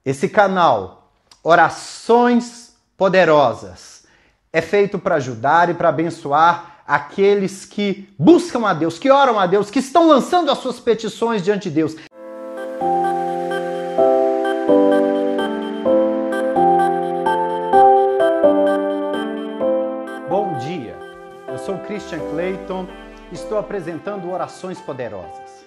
Esse canal, Orações Poderosas, é feito para ajudar e para abençoar aqueles que buscam a Deus, que oram a Deus, que estão lançando as suas petições diante de Deus. Bom dia, eu sou Christian Clayton e estou apresentando Orações Poderosas.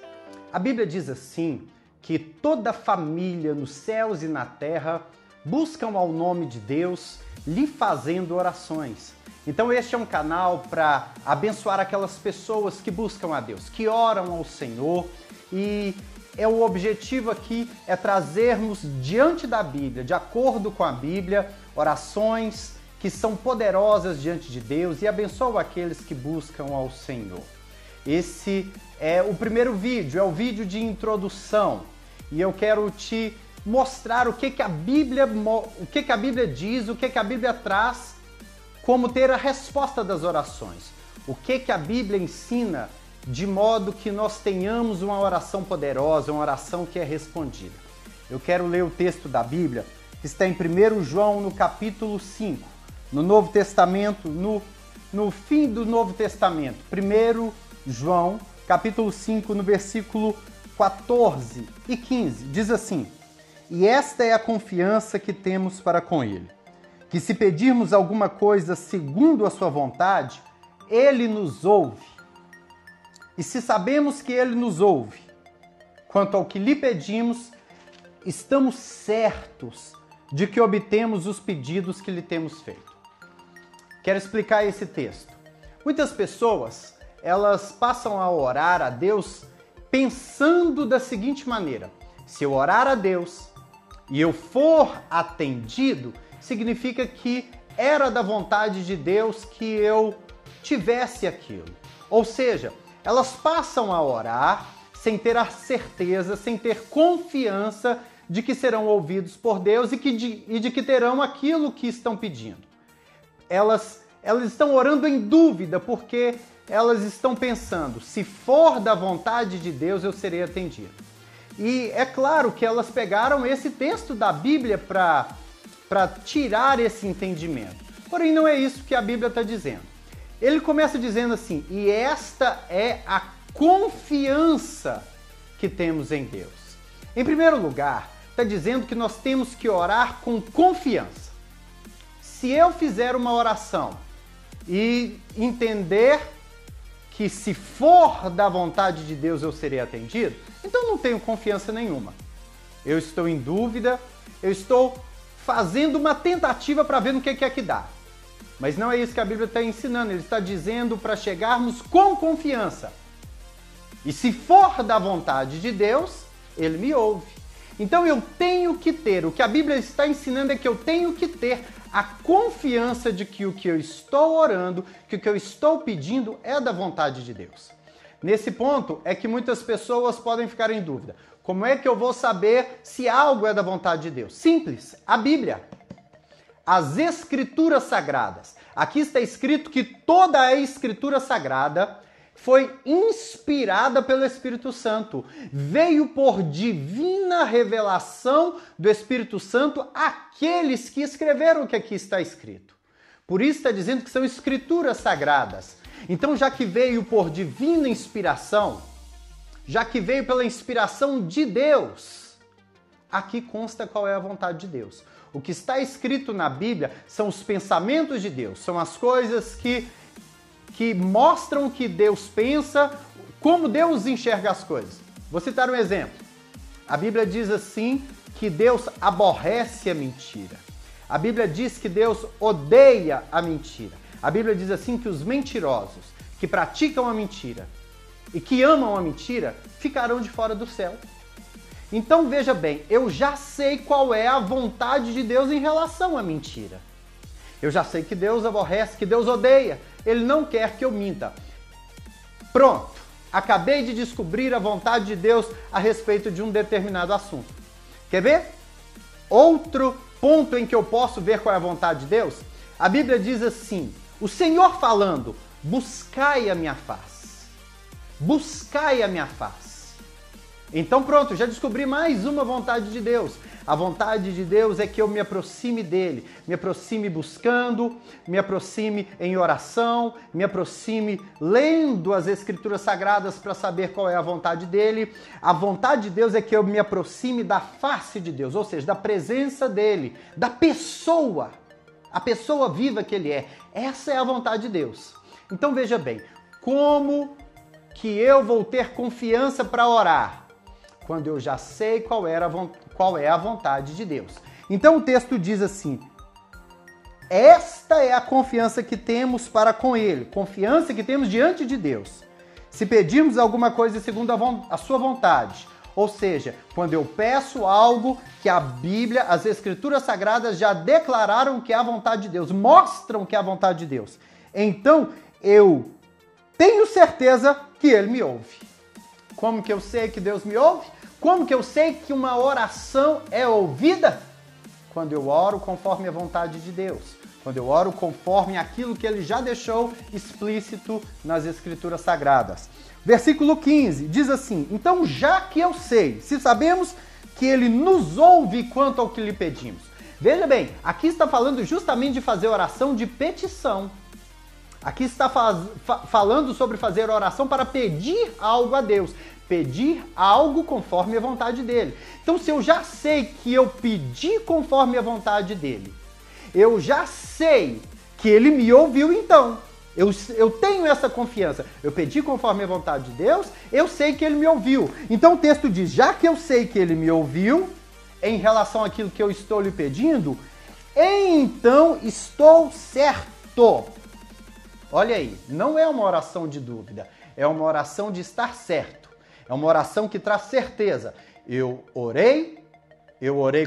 A Bíblia diz assim, que toda família nos céus e na terra buscam ao nome de Deus, lhe fazendo orações. Então este é um canal para abençoar aquelas pessoas que buscam a Deus, que oram ao Senhor, e o objetivo aqui é trazermos diante da Bíblia, de acordo com a Bíblia, orações que são poderosas diante de Deus e abençoam aqueles que buscam ao Senhor. Esse é o primeiro vídeo, é o vídeo de introdução. E eu quero te mostrar o que a Bíblia diz, o que a Bíblia traz, como ter a resposta das orações. O que a Bíblia ensina de modo que nós tenhamos uma oração poderosa, uma oração que é respondida. Eu quero ler o texto da Bíblia, que está em 1 João, no capítulo 5, no Novo Testamento, no fim do Novo Testamento. 1 João, capítulo 5, no versículo 14 e 15, diz assim: E esta é a confiança que temos para com Ele, que se pedirmos alguma coisa segundo a sua vontade, Ele nos ouve. E se sabemos que Ele nos ouve, quanto ao que lhe pedimos, estamos certos de que obtemos os pedidos que lhe temos feito. Quero explicar esse texto. Muitas pessoas, elas passam a orar a Deus pensando da seguinte maneira: se eu orar a Deus e eu for atendido, significa que era da vontade de Deus que eu tivesse aquilo. Ou seja, elas passam a orar sem ter a certeza, sem ter confiança de que serão ouvidos por Deus e de que terão aquilo que estão pedindo. Elas estão orando em dúvida porque elas estão pensando, se for da vontade de Deus, eu serei atendido. E é claro que elas pegaram esse texto da Bíblia para tirar esse entendimento. Porém, não é isso que a Bíblia está dizendo. Ele começa dizendo assim, e esta é a confiança que temos em Deus. Em primeiro lugar, está dizendo que nós temos que orar com confiança. Se eu fizer uma oração e entender que se for da vontade de Deus eu serei atendido, então não tenho confiança nenhuma. Eu estou em dúvida, eu estou fazendo uma tentativa para ver no que é que dá. Mas não é isso que a Bíblia está ensinando, ele está dizendo para chegarmos com confiança. E se for da vontade de Deus, Ele me ouve. Então eu tenho que ter, o que a Bíblia está ensinando é que eu tenho que ter a confiança de que o que eu estou orando, que o que eu estou pedindo é da vontade de Deus. Nesse ponto é que muitas pessoas podem ficar em dúvida. Como é que eu vou saber se algo é da vontade de Deus? Simples, a Bíblia. As Escrituras Sagradas. Aqui está escrito que toda a Escritura Sagrada foi inspirada pelo Espírito Santo. Veio por divina revelação do Espírito Santo àqueles que escreveram o que aqui está escrito. Por isso está dizendo que são escrituras sagradas. Então, já que veio por divina inspiração, já que veio pela inspiração de Deus, aqui consta qual é a vontade de Deus. O que está escrito na Bíblia são os pensamentos de Deus, são as coisas que mostram o que Deus pensa, como Deus enxerga as coisas. Vou citar um exemplo. A Bíblia diz assim que Deus aborrece a mentira. A Bíblia diz que Deus odeia a mentira. A Bíblia diz assim que os mentirosos que praticam a mentira e que amam a mentira ficarão de fora do céu. Então veja bem, eu já sei qual é a vontade de Deus em relação à mentira. Eu já sei que Deus aborrece, que Deus odeia. Ele não quer que eu minta. Pronto, acabei de descobrir a vontade de Deus a respeito de um determinado assunto. Quer ver? Outro ponto em que eu posso ver qual é a vontade de Deus? A Bíblia diz assim, o Senhor falando, buscai a minha face. Buscai a minha face. Então pronto, já descobri mais uma vontade de Deus. A vontade de Deus é que eu me aproxime dele, me aproxime buscando, me aproxime em oração, me aproxime lendo as Escrituras Sagradas para saber qual é a vontade dele. A vontade de Deus é que eu me aproxime da face de Deus, ou seja, da presença dele, da pessoa, a pessoa viva que ele é. Essa é a vontade de Deus. Então veja bem, como que eu vou ter confiança para orar? Quando eu já sei qual é a vontade de Deus. Então o texto diz assim: esta é a confiança que temos para com Ele, confiança que temos diante de Deus. Se pedirmos alguma coisa segundo a sua vontade, ou seja, quando eu peço algo que a Bíblia, as Escrituras Sagradas já declararam que é a vontade de Deus, mostram que é a vontade de Deus, então eu tenho certeza que Ele me ouve. Como que eu sei que Deus me ouve? Como que eu sei que uma oração é ouvida? Quando eu oro conforme a vontade de Deus. Quando eu oro conforme aquilo que Ele já deixou explícito nas Escrituras Sagradas. Versículo 15 diz assim: então já que eu sei, se sabemos que Ele nos ouve quanto ao que lhe pedimos. Veja bem, aqui está falando justamente de fazer oração de petição. Aqui está falando sobre fazer oração para pedir algo a Deus. Pedir algo conforme a vontade dele. Então, se eu já sei que eu pedi conforme a vontade dele, eu já sei que ele me ouviu, então. Eu tenho essa confiança. Eu pedi conforme a vontade de Deus, eu sei que ele me ouviu. Então o texto diz, já que eu sei que ele me ouviu, em relação àquilo que eu estou lhe pedindo, então estou certo. Olha aí, não é uma oração de dúvida, é uma oração de estar certo. É uma oração que traz certeza. Eu orei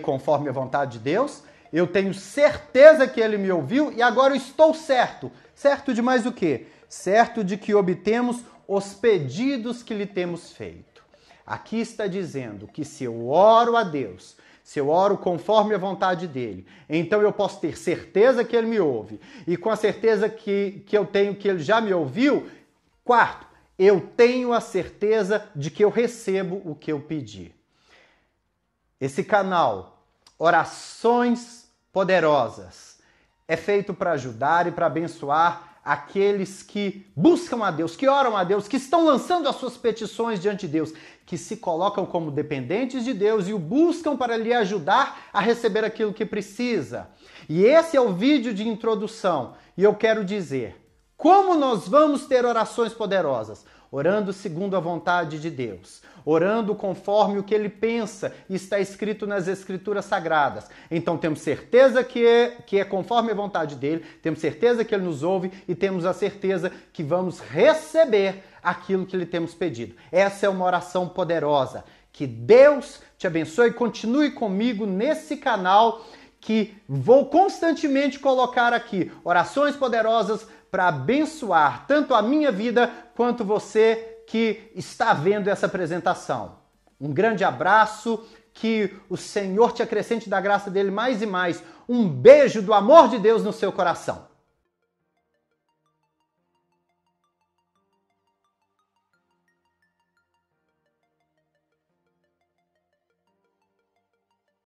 conforme a vontade de Deus, eu tenho certeza que Ele me ouviu e agora eu estou certo. Certo de mais o quê? Certo de que obtemos os pedidos que lhe temos feito. Aqui está dizendo que se eu oro a Deus, se eu oro conforme a vontade dele, então eu posso ter certeza que Ele me ouve. E com a certeza que eu tenho que Ele já me ouviu, quarto, eu tenho a certeza de que eu recebo o que eu pedi. Esse canal, Orações Poderosas, é feito para ajudar e para abençoar aqueles que buscam a Deus, que oram a Deus, que estão lançando as suas petições diante de Deus, que se colocam como dependentes de Deus e o buscam para lhe ajudar a receber aquilo que precisa. E esse é o vídeo de introdução. E eu quero dizer, como nós vamos ter orações poderosas? Orando segundo a vontade de Deus, orando conforme o que Ele pensa e está escrito nas Escrituras Sagradas. Então temos certeza que é conforme a vontade dEle, temos certeza que Ele nos ouve e temos a certeza que vamos receber aquilo que lhe temos pedido. Essa é uma oração poderosa. Que Deus te abençoe e continue comigo nesse canal que vou constantemente colocar aqui orações poderosas para abençoar tanto a minha vida quanto você que está vendo essa apresentação. Um grande abraço, que o Senhor te acrescente da graça dele mais e mais. Um beijo do amor de Deus no seu coração.